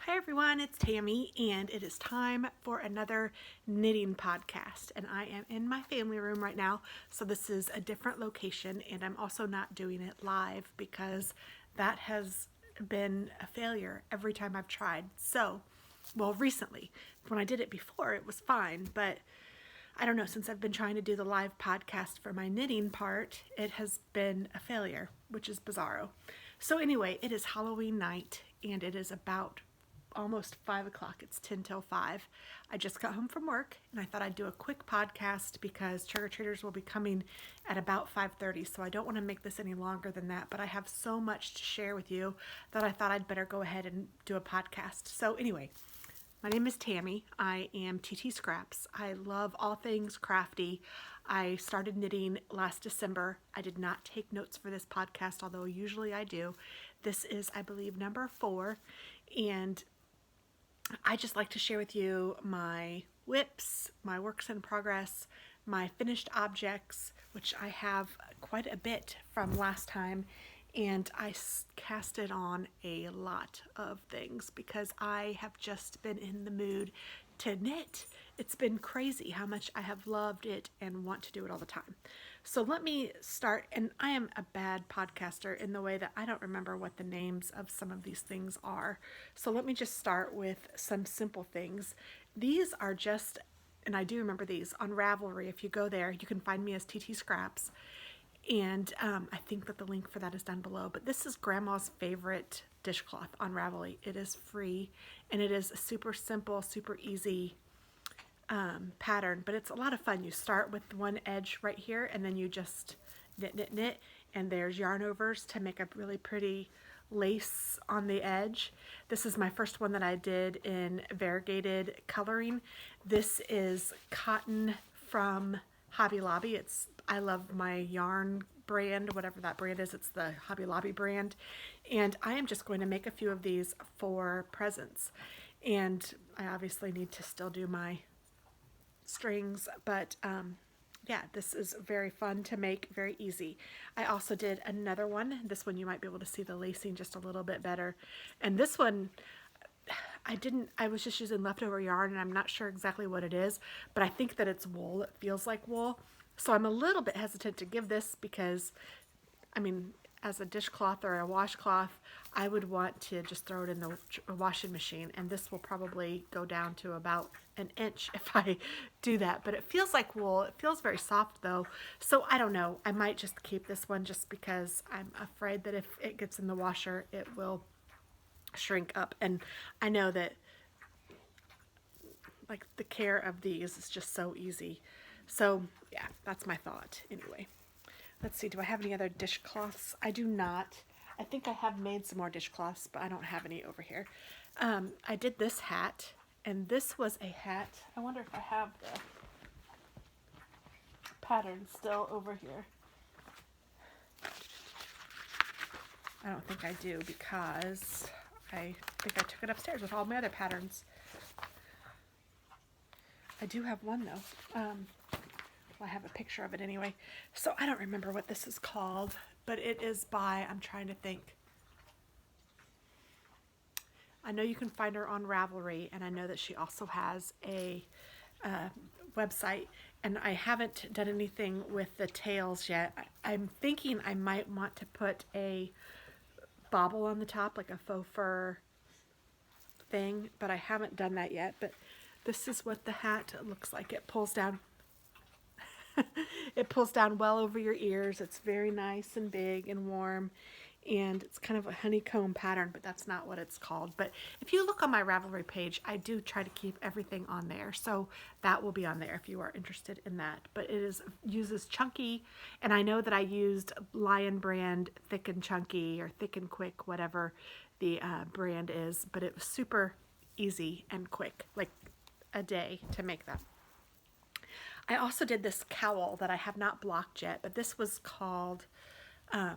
Hi everyone, it's Tammy, and it is time for another knitting podcast. And I am in my family room right now, so this is a different location, and I'm also not doing it live because that has been a failure every time I've tried. Recently, when I did it before, it was fine, but I don't know, since I've been trying to do the live podcast for my knitting part, it has been a failure, which is bizarro. So anyway, it is Halloween night, and it is about almost 5 o'clock. It's 10 till 5. I just got home from work and I thought I'd do a quick podcast because trick-or-treaters will be coming at about 5:30, so I don't want to make this any longer than that, but I have so much to share with you that I thought I'd better go ahead and do a podcast. So anyway, my name is Tammy. I am TT.Scraps. I love all things crafty. I started knitting last December. I did not take notes for this podcast, although usually I do. This is, I believe, number 4, and I just like to share with you my whips, my works in progress, my finished objects, which I have quite a bit from last time, and I casted on a lot of things because I have just been in the mood to knit. It's been crazy how much I have loved it and want to do it all the time. So let me start, and I am a bad podcaster in the way that I don't remember what the names of some of these things are. So let me just start with some simple things. These are just, and I do remember these, on Ravelry. If you go there, you can find me as TT.Scraps. And I think that the link for that is down below. But this is Grandma's favorite dishcloth on Ravelry. It is free, and it is a super simple, super easy pattern, but it's a lot of fun. You start with one edge right here, and then you just knit, and there's yarn overs to make a really pretty lace on the edge. This is my first one that I did in variegated coloring. This is cotton from Hobby Lobby. I love my yarn brand, whatever that brand is. It's the Hobby Lobby brand, and I am just going to make a few of these for presents. And I obviously need to still do my strings, but yeah, this is very fun to make, very easy. I also did another one. This one you might be able to see the lacing just a little bit better, and this one I was just using leftover yarn, and I'm not sure exactly what it is, but I think that it's wool. It feels like wool, so I'm a little bit hesitant to give this because, I mean, as a dishcloth or a washcloth, I would want to just throw it in the washing machine, and this will probably go down to about an inch if I do that, but it feels like wool. It feels very soft though, so I don't know. I might just keep this one just because I'm afraid that if it gets in the washer, it will shrink up, and I know that like the care of these is just so easy. So yeah, that's my thought. Anyway, let's see, do I have any other dishcloths? I do not. I think I have made some more dishcloths, but I don't have any over here. I did this hat, and this was a hat. I wonder if I have the pattern still over here. I don't think I do because I think I took it upstairs with all my other patterns. I do have one though. I have a picture of it anyway. So I don't remember what this is called, but it is by, I'm trying to think. I know you can find her on Ravelry, and I know that she also has a website, and I haven't done anything with the tails yet. I'm thinking I might want to put a bobble on the top, like a faux fur thing, but I haven't done that yet. But this is what the hat looks like. It pulls down. It pulls down well over your ears. It's very nice and big and warm, and it's kind of a honeycomb pattern, but that's not what it's called. But if you look on my Ravelry page, I do try to keep everything on there, so that will be on there if you are interested in that. But it uses chunky, and I know that I used Lion brand Thick and Chunky or Thick and Quick, whatever the brand is, but it was super easy and quick, like a day to make that. I also did this cowl that I have not blocked yet, but this was called, oh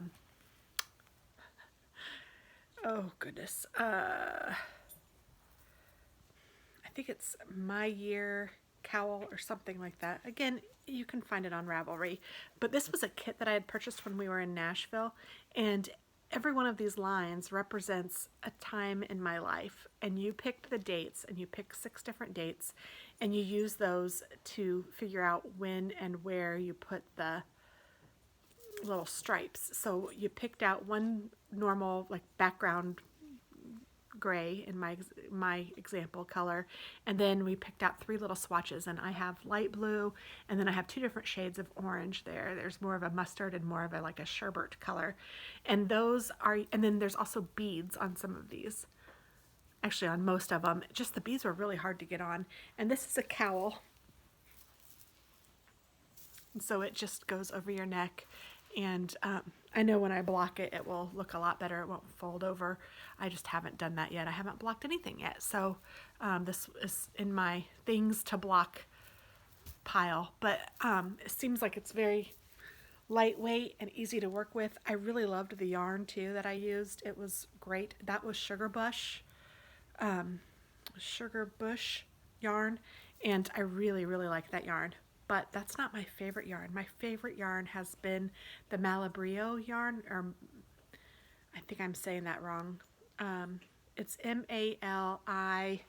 goodness, I think it's My Year Cowl or something like that. Again, you can find it on Ravelry, but this was a kit that I had purchased when we were in Nashville, and every one of these lines represents a time in my life, and you picked the dates, and you picked 6 different dates, and you use those to figure out when and where you put the little stripes. So you picked out one normal like background gray in my example color, and then we picked out 3 little swatches, and I have light blue, and then I have 2 different shades of orange there. There's more of a mustard and more of a like a sherbet color, and those are, and then there's also beads on some of these, actually on most of them. Just the beads were really hard to get on. And this is a cowl, and so it just goes over your neck, and I know when I block it, it will look a lot better. It won't fold over. I just haven't done that yet. I haven't blocked anything yet. So this is in my things to block pile. But it seems like it's very lightweight and easy to work with. I really loved the yarn too that I used. It was great. That was Sugar Bush yarn. And I really, really like that yarn. But that's not my favorite yarn. My favorite yarn has been the Malibrio yarn, or I think I'm saying that wrong. It's Malibr.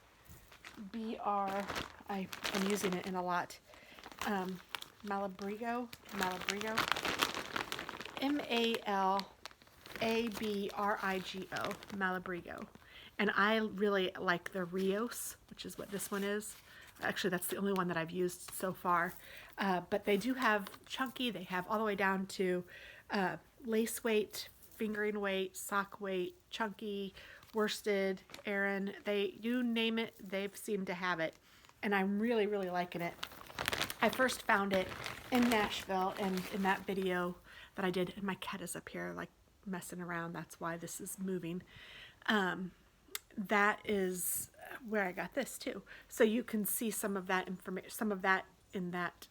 I'm using it in a lot. Malabrigo, Malabrigo, Malabrigo. And I really like the Rios, which is what this one is. Actually, that's the only one that I've used so far. But they do have chunky. They have all the way down to lace weight, fingering weight, sock weight, chunky, worsted, Aran. You name it, they've seemed to have it. And I'm really, really liking it. I first found it in Nashville, and in that video that I did, and my cat is up here like messing around. That's why this is moving. That is where I got this too. So you can see some of that information, some of that in that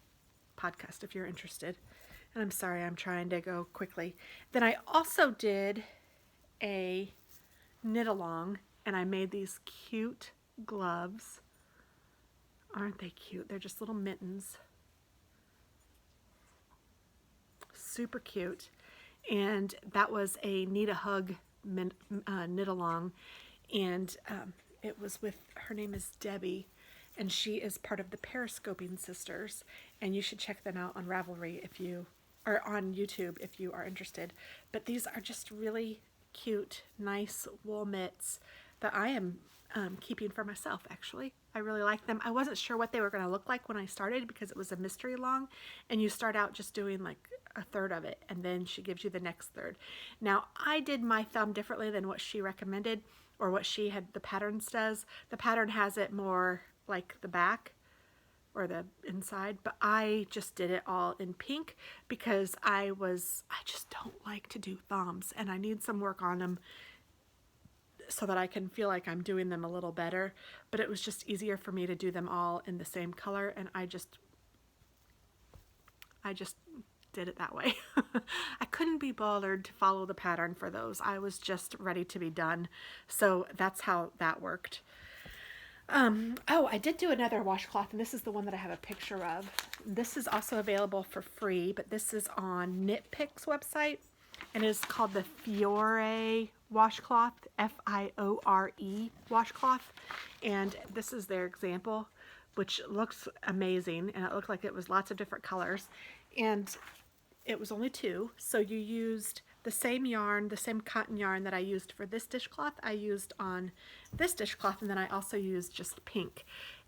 podcast if you're interested. And I'm sorry, I'm trying to go quickly. Then I also did a knit along, and I made these cute gloves. Aren't they cute? They're just little mittens. Super cute. And that was a Need a Hug knit along. And it was with, her name is Debbie, and she is part of the Periscoping Sisters, and you should check them out on Ravelry if you, or on YouTube if you are interested. But these are just really cute, nice wool mitts that I am keeping for myself, actually. I really like them. I wasn't sure what they were going to look like when I started because it was a mystery long, and you start out just doing like a third of it, and then she gives you the next third. Now, I did my thumb differently than what she recommended, or what she had, the patterns does. The pattern has it more like the back or the inside, but I just did it all in pink because I just don't like to do thumbs, and I need some work on them so that I can feel like I'm doing them a little better. But it was just easier for me to do them all in the same color, and I just did it that way. I couldn't be bothered to follow the pattern for those. I was just ready to be done. So that's how that worked. Oh, I did do another washcloth, and this is the one that I have a picture of. This is also available for free, but this is on Knitpic's website, and it is called the Fiore washcloth, Fiore washcloth. And this is their example, which looks amazing, and it looked like it was lots of different colors. And it was only 2, so you used the same yarn, the same cotton yarn that I used for this dishcloth, I used on this dishcloth, and then I also used just pink.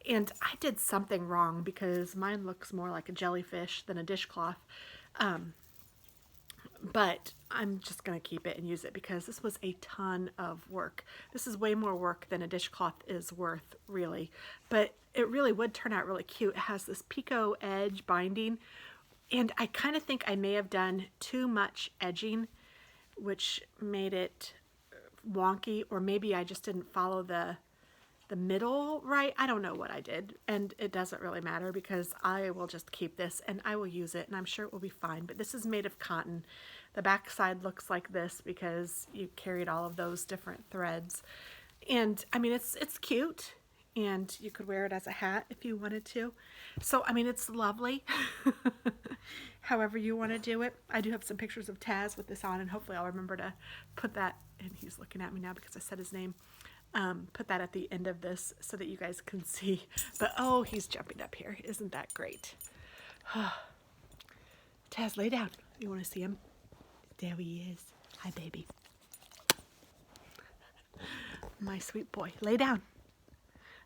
And I did something wrong because mine looks more like a jellyfish than a dishcloth. But I'm just going to keep it and use it because this was a ton of work. This is way more work than a dishcloth is worth, really. But it really would turn out really cute. It has this picot edge binding, and I kind of think I may have done too much edging, which made it wonky, or maybe I just didn't follow the middle right. I don't know what I did, and it doesn't really matter because I will just keep this and I will use it, and I'm sure it will be fine. But this is made of cotton. The back side looks like this because you carried all of those different threads. And I mean, it's cute. and you could wear it as a hat if you wanted to. So, I mean, it's lovely. However you want to do it. I do have some pictures of Taz with this on, and hopefully I'll remember to put that, and he's looking at me now because I said his name, put that at the end of this so that you guys can see. But, oh, he's jumping up here. Isn't that great? Taz, lay down. You want to see him? There he is. Hi, baby. My sweet boy. Lay down.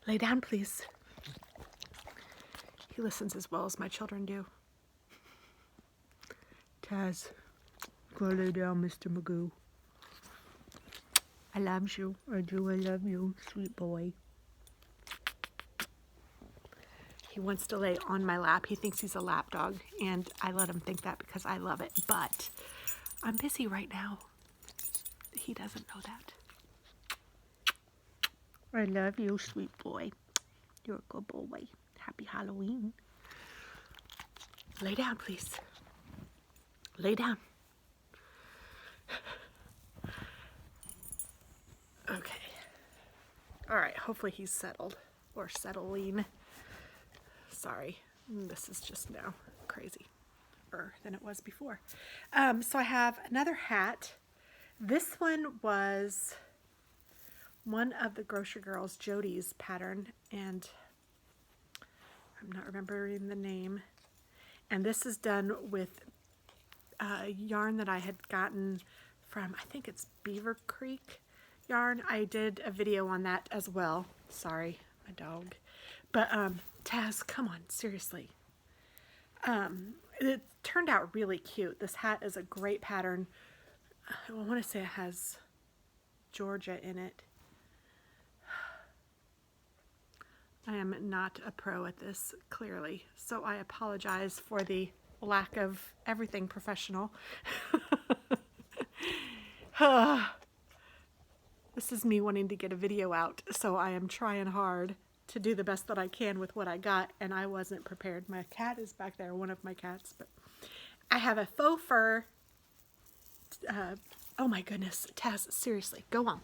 Lay down, please. He listens as well as my children do. Taz, go lay down, Mr. Magoo. I love you. I do. I love you, sweet boy. He wants to lay on my lap. He thinks he's a lap dog, and I let him think that because I love it. But I'm busy right now. He doesn't know that. I love you, sweet boy. You're a good boy. Happy Halloween. Lay down, please. Lay down. Okay. All right. Hopefully he's settled or settling. Sorry. This is just now crazier than it was before. So I have another hat. This one was one of the Grocery Girls, Jody's pattern, and I'm not remembering the name. And this is done with yarn that I had gotten from, I think it's Beaver Creek yarn. I did a video on that as well. Sorry, my dog. But Taz, come on, seriously. It turned out really cute. This hat is a great pattern. I want to say it has Georgia in it. I am not a pro at this, clearly, so I apologize for the lack of everything professional. This is me wanting to get a video out, so I am trying hard to do the best that I can with what I got, and I wasn't prepared. My cat is back there, one of my cats, but I have a faux fur. Oh my goodness, Taz, seriously, go on.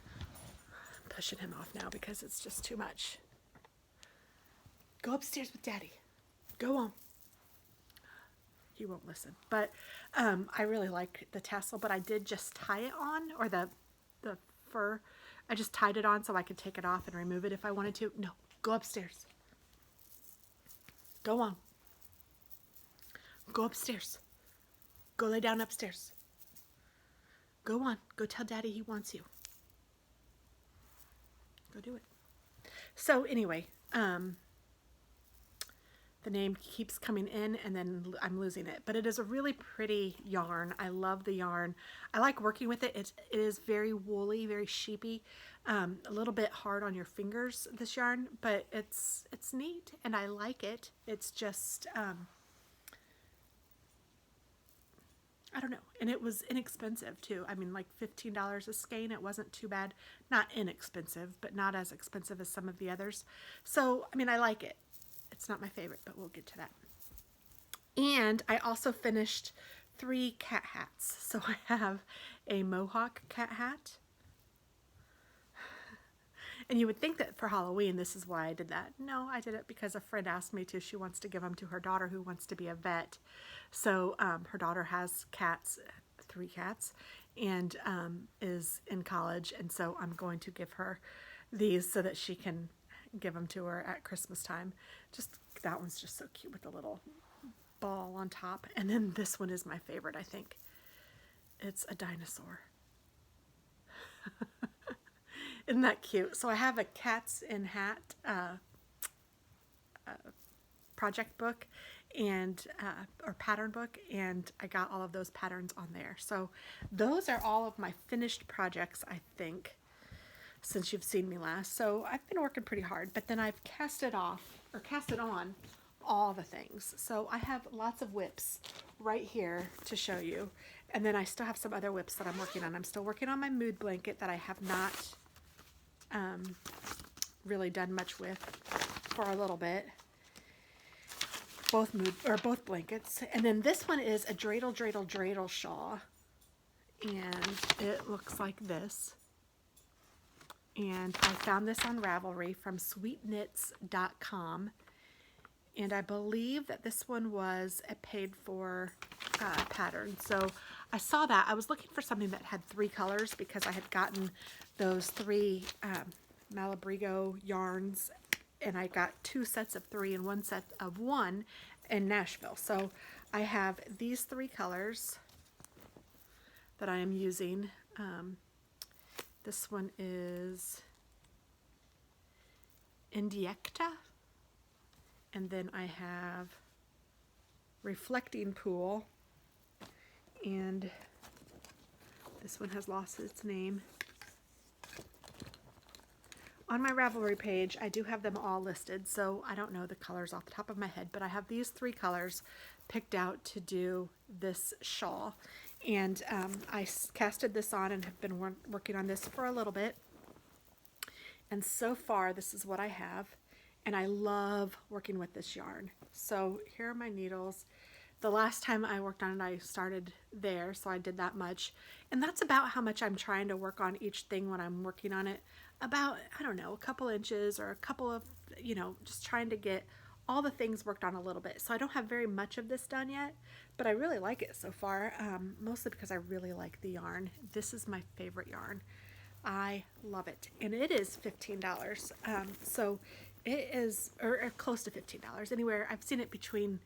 I'm pushing him off now because it's just too much. Go upstairs with Daddy. Go on. He won't listen. But I really like the tassel, but I did just tie it on, or the fur. I just tied it on so I could take it off and remove it if I wanted to. No, go upstairs. Go on. Go upstairs. Go lay down upstairs. Go on. Go tell Daddy he wants you. Go do it. So anyway, the name keeps coming in and then I'm losing it. But it is a really pretty yarn. I love the yarn. I like working with it. It is very woolly, very sheepy, a little bit hard on your fingers, this yarn, but it's neat and I like it. It's just, I don't know. And it was inexpensive too. I mean, like $15 a skein. It wasn't too bad. Not inexpensive, but not as expensive as some of the others. So, I mean, I like it. It's not my favorite, but we'll get to that. And I also finished 3 cat hats. So I have a mohawk cat hat. And you would think that for Halloween, this is why I did that. No, I did it because a friend asked me to. She wants to give them to her daughter who wants to be a vet. So her daughter has cats, 3 cats, and is in college. And so I'm going to give her these so that she can give them to her at Christmas time. Just that one's just so cute with the little ball on top. And then this one is my favorite, I think. It's a dinosaur. Isn't that cute? So I have a Cats in Hat project book and or pattern book, and I got all of those patterns on there. So those are all of my finished projects, I think, since you've seen me last. So I've been working pretty hard, but then I've casted on all the things. So I have lots of whips right here to show you. And then I still have some other whips that I'm working on. I'm still working on my mood blanket that I have not really done much with for a little bit. Both blankets. And then this one is a dreidel shawl. And it looks like this. And I found this on Ravelry from sweetknits.com. And I believe that this one was a paid for pattern. So I saw that. I was looking for something that had 3 colors because I had gotten those 3 Malabrigo yarns, and I got 2 sets of 3 and 1 set of 1 in Nashville. So I have these 3 colors that I am using. This one is Indiecta, and then I have Reflecting Pool, and this one has lost its name. On my Ravelry page, I do have them all listed, so I don't know the colors off the top of my head, but I have these 3 colors picked out to do this shawl. And I casted this on and have been working on this for a little bit. And so far, this is what I have. And I love working with this yarn. So here are my needles. The last time I worked on it, I started there, so I did that much. And that's about how much I'm trying to work on each thing when I'm working on it. About, I don't know, a couple inches or a couple of, just trying to get all the things worked on a little bit. So I don't have very much of this done yet, but I really like it so far, mostly because I really like the yarn. This is my favorite yarn. I love it. And it is $15. So it is, or close to $15. Anywhere, I've seen it between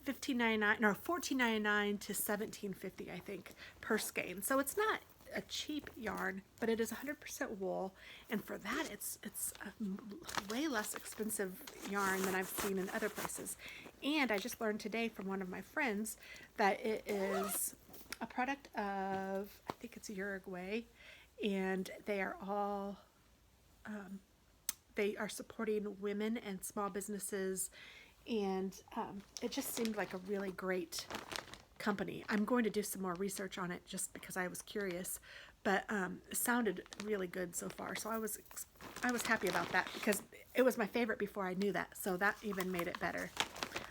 $15.99 or $14.99 to $17.50, I think, per skein. So it's not a cheap yarn, but it is 100% wool, and for that it's a way less expensive yarn than I've seen in other places. And I just learned today from one of my friends that it is a product of, I think it's Uruguay, and they are all they are supporting women and small businesses, and it just seemed like a really great company. I'm going to do some more research on it just because I was curious, but it sounded really good so far. So I was happy about that because it was my favorite before I knew that. So that even made it better.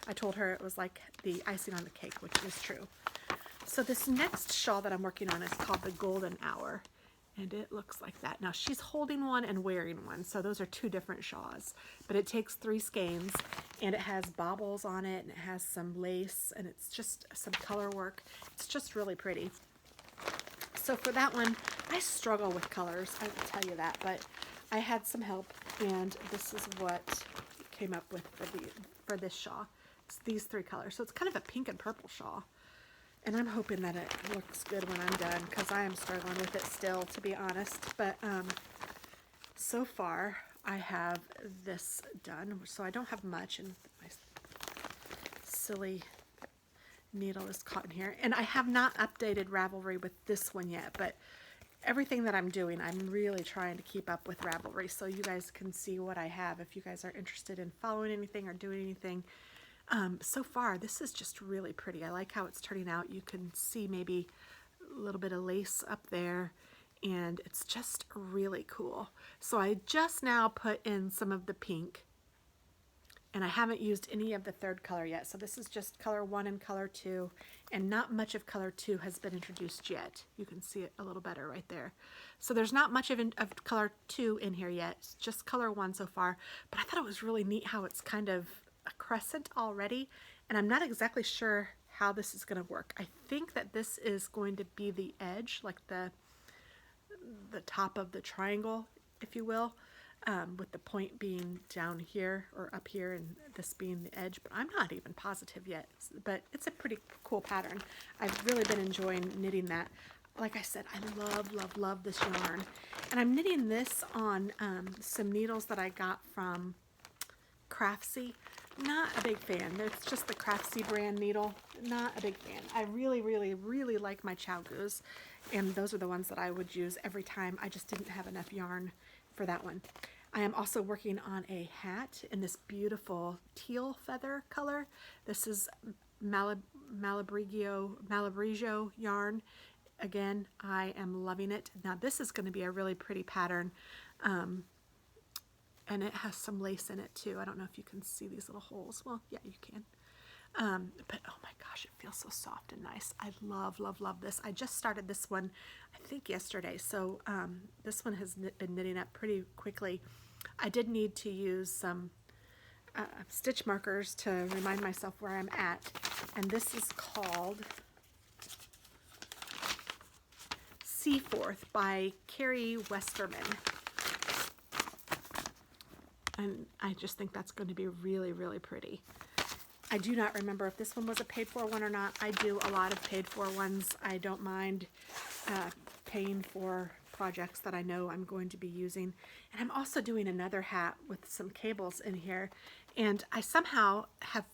I told her it was like the icing on the cake, which is true. So this next shawl that I'm working on is called the Golden Hour, and it looks like that. Now she's holding one and wearing one, so those are 2 different shawls, but it takes 3 skeins, and it has baubles on it, and it has some lace, and it's just some color work. It's just really pretty. So for that one, I struggle with colors, I will tell you that, but I had some help, and this is what came up with for this shawl. It's these 3 colors. So it's kind of a pink and purple shawl. And I'm hoping that it looks good when I'm done, because I am struggling with it still, to be honest. But so far, I have this done. So I don't have much, and my silly needle is caught in here. And I have not updated Ravelry with this one yet, but everything that I'm doing, I'm really trying to keep up with Ravelry so you guys can see what I have if you guys are interested in following anything or doing anything. So far, this is just really pretty. I like how it's turning out. You can see maybe a little bit of lace up there, and it's just really cool. So I just now put in some of the pink, and I haven't used any of the 3rd color yet. So this is just color 1 and color 2, and not much of color 2 has been introduced yet. You can see it a little better right there. So there's not much of color 2 in here yet. It's just color 1 so far, but I thought it was really neat how it's kind of a crescent already, and I'm not exactly sure how this is going to work. I think that this is going to be the edge, like the top of the triangle, if you will, with the point being down here or up here and this being the edge, but I'm not even positive yet. But it's a pretty cool pattern. I've really been enjoying knitting that. Like I said, I love this yarn, and I'm knitting this on some needles that I got from Craftsy. Not a big fan. It's just the Craftsy brand needle. Not a big fan. I really like my Chowgoos, and those are the ones that I would use every time. I just didn't have enough yarn for that one. I am also working on a hat in this beautiful teal feather color. This is Malabrigo yarn. Again, I am loving it. Now this is going to be a really pretty pattern. And it has some lace in it too. I don't know if you can see these little holes. Well, yeah, you can. But oh my gosh, it feels so soft and nice. I love, love, love this. I just started this one, I think yesterday. So this one has been knitting up pretty quickly. I did need to use some stitch markers to remind myself where I'm at. And this is called Seaforth by Carrie Westerman. And I just think that's going to be really, really pretty. I do not remember if this one was a paid for one or not. I do a lot of paid for ones. I don't mind paying for projects that I know I'm going to be using. And I'm also doing another hat with some cables in here. And I somehow have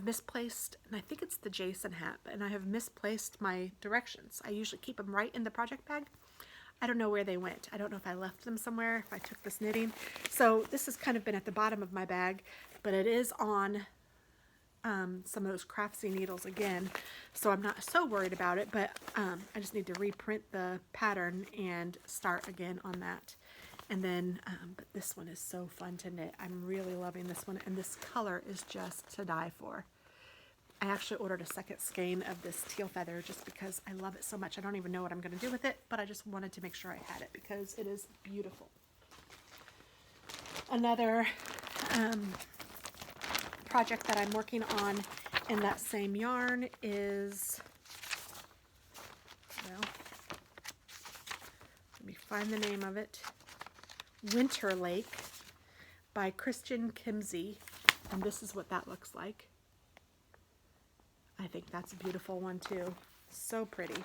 misplaced, and I think it's the Jason hat, and I have misplaced my directions. I usually keep them right in the project bag. I don't know where they went. I don't know if I left them somewhere, if I took this knitting. So this has kind of been at the bottom of my bag, but it is on some of those craftsy needles again, so I'm not so worried about it, but I just need to reprint the pattern and start again on that. And then, but this one is so fun to knit. I'm really loving this one, and this color is just to die for. I actually ordered a second skein of this teal feather just because I love it so much. I don't even know what I'm going to do with it, but I just wanted to make sure I had it because it is beautiful. Another project that I'm working on in that same yarn is, well, let me find the name of it, Winter Lake by Christian Kimsey, and this is what that looks like. I think that's a beautiful one too. So pretty.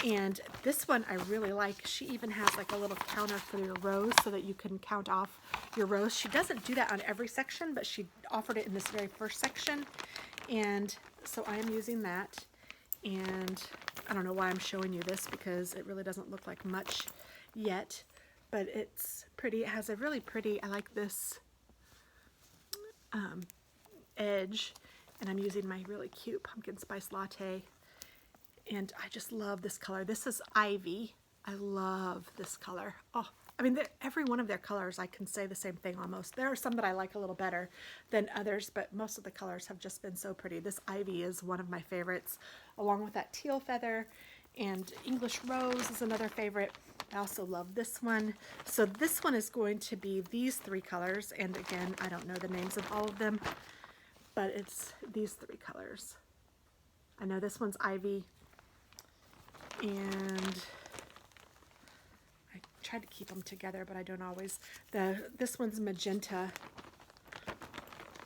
And this one I really like. She even has like a little counter for your rows so that you can count off your rows. She doesn't do that on every section, but she offered it in this very first section. And so I am using that. And I don't know why I'm showing you this because it really doesn't look like much yet, but it's pretty. It has a really pretty, I like this edge. And I'm using my really cute pumpkin spice latte. And I just love this color. This is Ivy. I love this color. Oh, I mean, every one of their colors, I can say the same thing almost. There are some that I like a little better than others, but most of the colors have just been so pretty. This Ivy is one of my favorites, along with that teal feather. And English Rose is another favorite. I also love this one. So this one is going to be these three colors. And again, I don't know the names of all of them, but it's these three colors. I know this one's Ivy. And I try to keep them together, but I don't always. This one's magenta,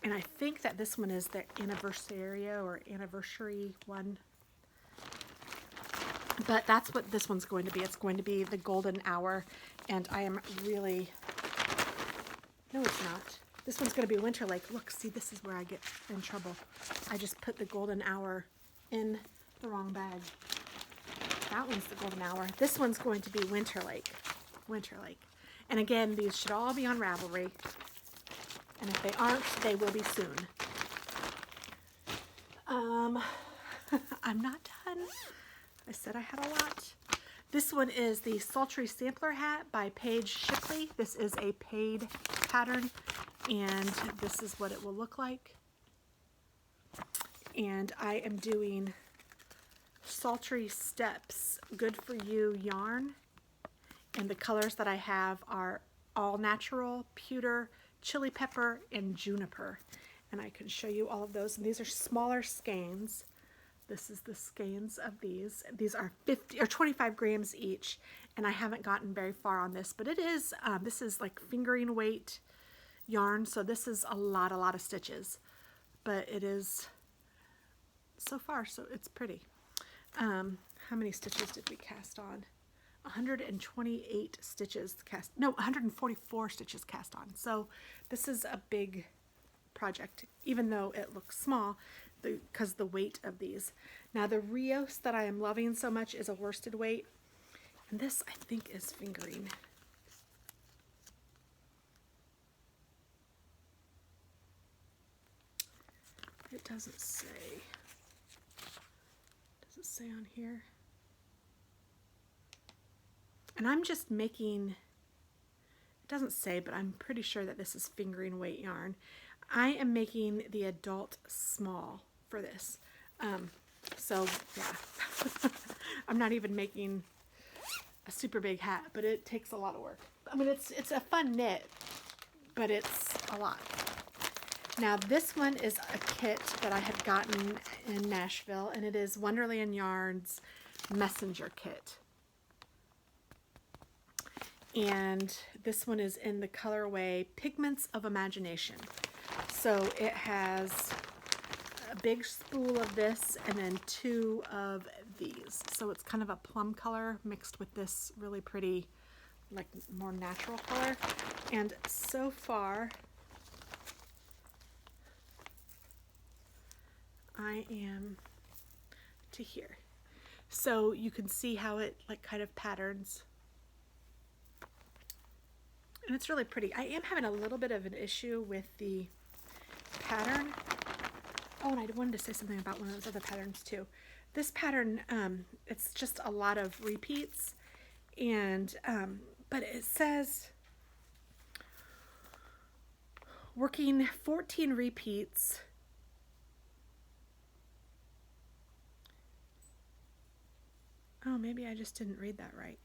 and I think that this one is the anniversary one. But that's what this one's going to be. It's going to be the golden hour, and I am really. No, it's not. This one's going to be Winter Lake. Look, see, this is where I get in trouble. I just put the golden hour in the wrong bag. That one's the golden hour. This one's going to be Winter Lake. Winter Lake. And again, these should all be on Ravelry. And if they aren't, they will be soon. I'm not done. I said I had a lot. This one is the Sultry Sampler Hat by Paige Shipley. This is a paid pattern, and this is what it will look like. And I am doing Sultry Steps Good For You yarn, and the colors that I have are All Natural, Pewter, Chili Pepper, and Juniper, and I can show you all of those. And these are smaller skeins. This is the skeins of these. These are 50 or 25 grams each, and I haven't gotten very far on this, but it is this is like fingering weight yarn, so this is a lot of stitches, but it is so far, so it's pretty. How many stitches did we cast on? 128 stitches cast, no, 144 stitches cast on. So this is a big project, even though it looks small, because the weight of these. Now the Rios that I am loving so much is a worsted weight, and this I think is fingering. It doesn't say. Does it say on here? And I'm just making, it doesn't say, but I'm pretty sure that this is fingering weight yarn. I am making the adult small for this. So yeah, I'm not even making a super big hat, but it takes a lot of work. I mean, it's a fun knit, but it's a lot. Now this one is a kit that I had gotten in Nashville, and it is Wonderland Yarns Messenger Kit. And this one is in the colorway Pigments of Imagination. So it has a big spool of this and then 2 of these. So it's kind of a plum color mixed with this really pretty, like more natural color. And so far, I am to here. So you can see how it like kind of patterns. And it's really pretty. I am having a little bit of an issue with the pattern. Oh, and I wanted to say something about one of those other patterns too. This pattern, it's just a lot of repeats, and but it says working 14 repeats. Oh, maybe I just didn't read that right.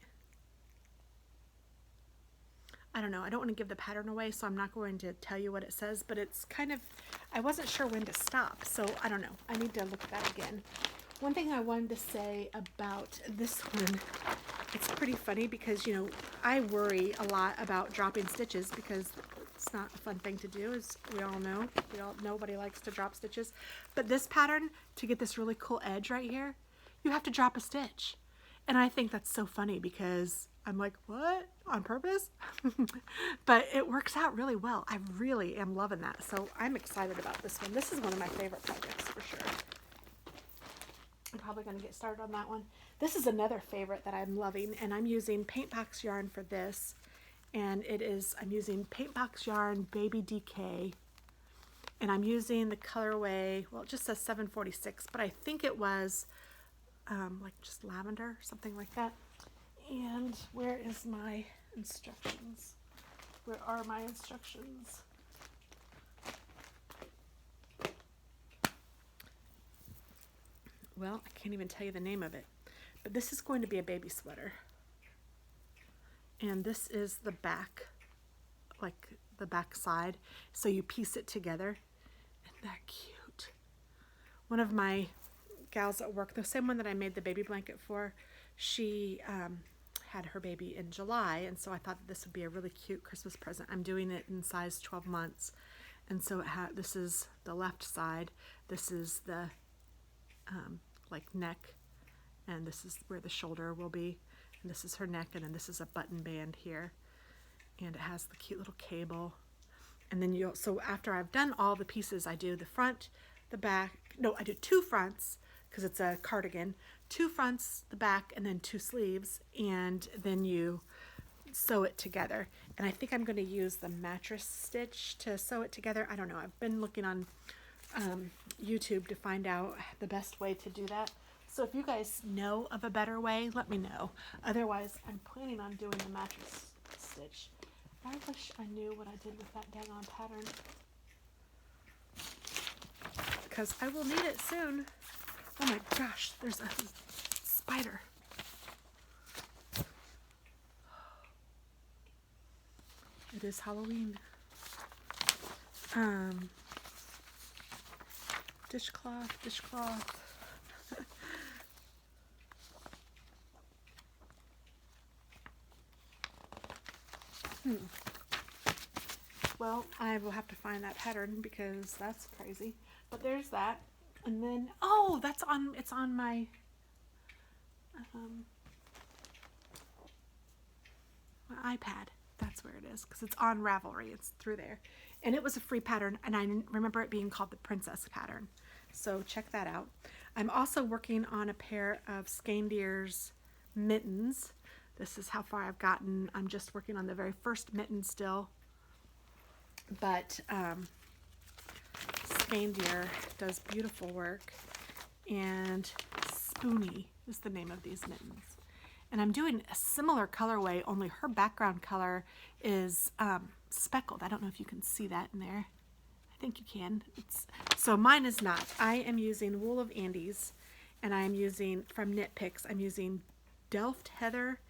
I don't know. I don't want to give the pattern away, so I'm not going to tell you what it says, but it's kind of, I wasn't sure when to stop, so I don't know. I need to look at that again. One thing I wanted to say about this one, it's pretty funny because, you know, I worry a lot about dropping stitches because it's not a fun thing to do, as we all know. Nobody likes to drop stitches. But this pattern, to get this really cool edge right here, you have to drop a stitch. And I think that's so funny because I'm like, what? On purpose? But it works out really well. I really am loving that. So I'm excited about this one. This is one of my favorite projects for sure. I'm probably going to get started on that one. This is another favorite that I'm loving, and I'm using paint box yarn for this. And I'm using paint box yarn Baby DK. And I'm using the colorway, well, it just says 746, but I think it was like just lavender, something like that. And where is my instructions? Where are my instructions? Well, I can't even tell you the name of it, but this is going to be a baby sweater. And this is the back, like the back side. So you piece it together. Isn't that cute? One of my gals at work, the same one that I made the baby blanket for, she had her baby in July, and so I thought that this would be a really cute Christmas present. I'm doing it in size 12 months, and so this is the left side, this is the like neck, and this is where the shoulder will be, and this is her neck, and then this is a button band here, and it has the cute little cable. And then so after I've done all the pieces, I do the front, the back, no, I do 2 fronts, because it's a cardigan, 2 fronts, the back, and then 2 sleeves, and then you sew it together. And I think I'm going to use the mattress stitch to sew it together. I don't know. I've been looking on YouTube to find out the best way to do that. So if you guys know of a better way, let me know. Otherwise, I'm planning on doing the mattress stitch. I wish I knew what I did with that daggone pattern, because I will need it soon. Oh my gosh, there's a spider. It is Halloween. Dishcloth. Well, I will have to find that pattern because that's crazy. But there's that. And then, oh, it's on my iPad. That's where it is, because it's on Ravelry. It's through there. And it was a free pattern, and I remember it being called the Princess pattern. So check that out. I'm also working on a pair of Skandier's mittens. This is how far I've gotten. I'm just working on the very first mitten still. But Skandier does beautiful work, and Spoonie is the name of these mittens. And I'm doing a similar colorway, only her background color is speckled. I don't know if you can see that in there. I I think you can. So mine is not. I am using Wool of Andes, and I am using, from Knit Picks, I'm using Delft Heather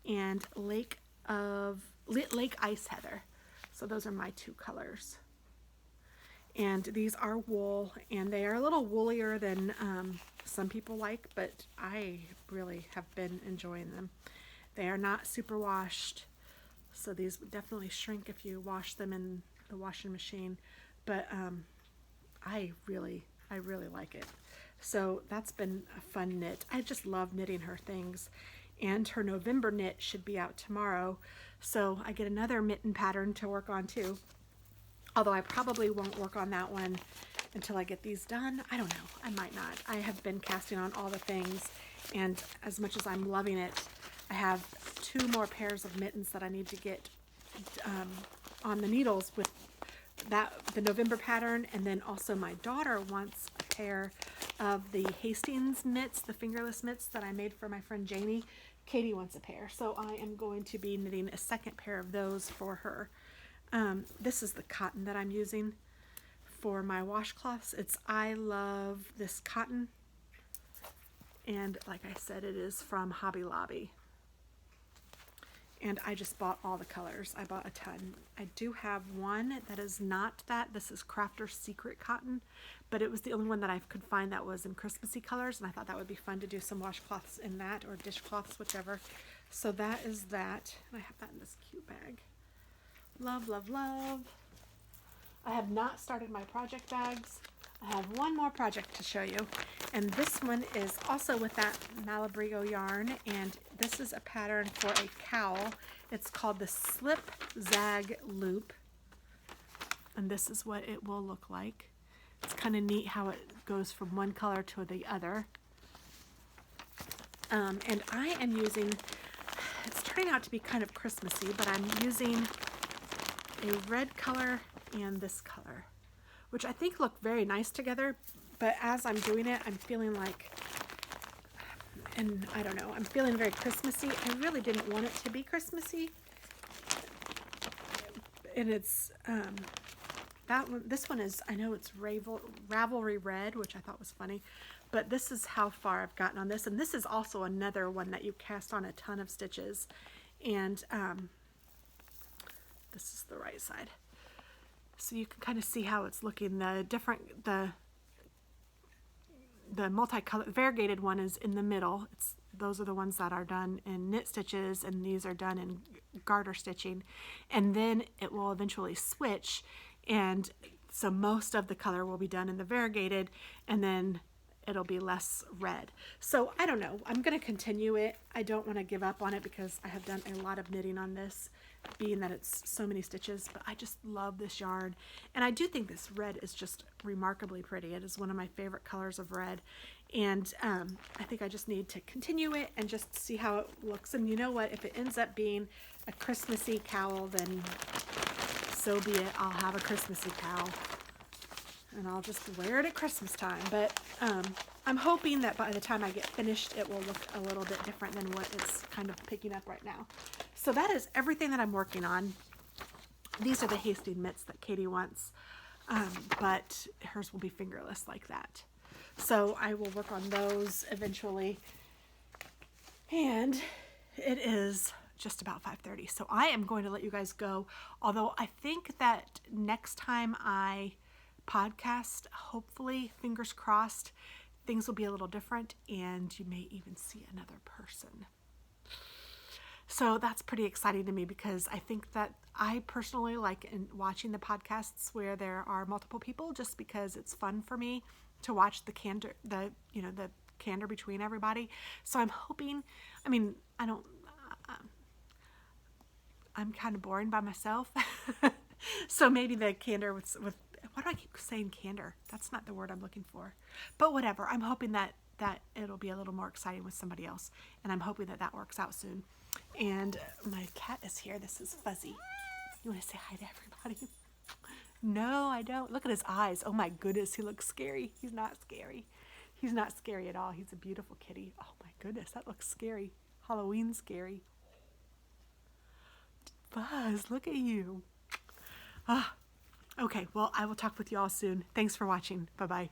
and Lake Ice Heather. So those are my two colors. And these are wool, and they are a little woolier than some people like, but I really have been enjoying them. They are not super washed, so these would definitely shrink if you wash them in the washing machine, but I really like it. So that's been a fun knit. I just love knitting her things, and her November knit should be out tomorrow, so I get another mitten pattern to work on too. Although I probably won't work on that one until I get these done. I don't know. I might not. I have been casting on all the things, and as much as I'm loving it, I have 2 more pairs of mittens that I need to get on the needles with the November pattern, and then also my daughter wants a pair of the Hastings mitts, the fingerless mitts that I made for my friend Janie. Katie wants a pair, so I am going to be knitting a second pair of those for her. This is the cotton that I'm using for my washcloths. I love this cotton, and like I said, it is from Hobby Lobby. And I just bought all the colors. I bought a ton. I do have one that is not that. This is Crafter's Secret Cotton, but it was the only one that I could find that was in Christmassy colors, and I thought that would be fun to do some washcloths in that, or dishcloths, whichever. So that is that. And I have that in this cute bag. Love, love, love. I have not started my project bags. I have one more project to show you, and this one is also with that Malabrigo yarn, and this is a pattern for a cowl. It's called the Slip Zag Loop, and this is what it will look like. It's kind of neat how it goes from one color to the other. And I am using, it's turning out to be kind of Christmassy, but I'm using a red color and this color, which I think look very nice together, but as I'm doing it, I'm feeling like, and I don't know, I'm feeling very Christmassy. I really didn't want it to be Christmassy, and it's that one. This one is, I know it's Ravelry Red, which I thought was funny, but this is how far I've gotten on this, and this is also another one that you cast on a ton of stitches, and this is the right side. So you can kind of see how it's looking. The multicolored variegated one is in the middle. Those are the ones that are done in knit stitches, and these are done in garter stitching. And then it will eventually switch, and so most of the color will be done in the variegated, and then it'll be less red. So I don't know. I'm going to continue it. I don't want to give up on it because I have done a lot of knitting on this, being that it's so many stitches, but I just love this yarn. And I do think this red is just remarkably pretty. It is one of my favorite colors of red. And I think I just need to continue it and just see how it looks. And you know what? If it ends up being a Christmassy cowl, then so be it. I'll have a Christmassy cowl, and I'll just wear it at Christmas time. But I'm hoping that by the time I get finished, it will look a little bit different than what it's kind of picking up right now. So that is everything that I'm working on. These are the Hastings mitts that Katie wants, but hers will be fingerless like that. So I will work on those eventually. And it is just about 5:30, so I am going to let you guys go. Although I think that next time I podcast, hopefully, fingers crossed, things will be a little different, and you may even see another person. So that's pretty exciting to me, because I think that I personally like watching the podcasts where there are multiple people, just because it's fun for me to watch the candor between everybody. So I'm hoping, I'm kind of boring by myself. So maybe the candor with why do I keep saying candor? That's not the word I'm looking for. But whatever. I'm hoping that it'll be a little more exciting with somebody else. And I'm hoping that works out soon. And my cat is here. This is Fuzzy. You want to say hi to everybody? No, I don't. Look at his eyes. Oh my goodness, he looks scary. He's not scary. He's not scary at all. He's a beautiful kitty. Oh my goodness, that looks scary. Halloween scary. Buzz, look at you. Ah. Okay, well, I will talk with you all soon. Thanks for watching. Bye-bye.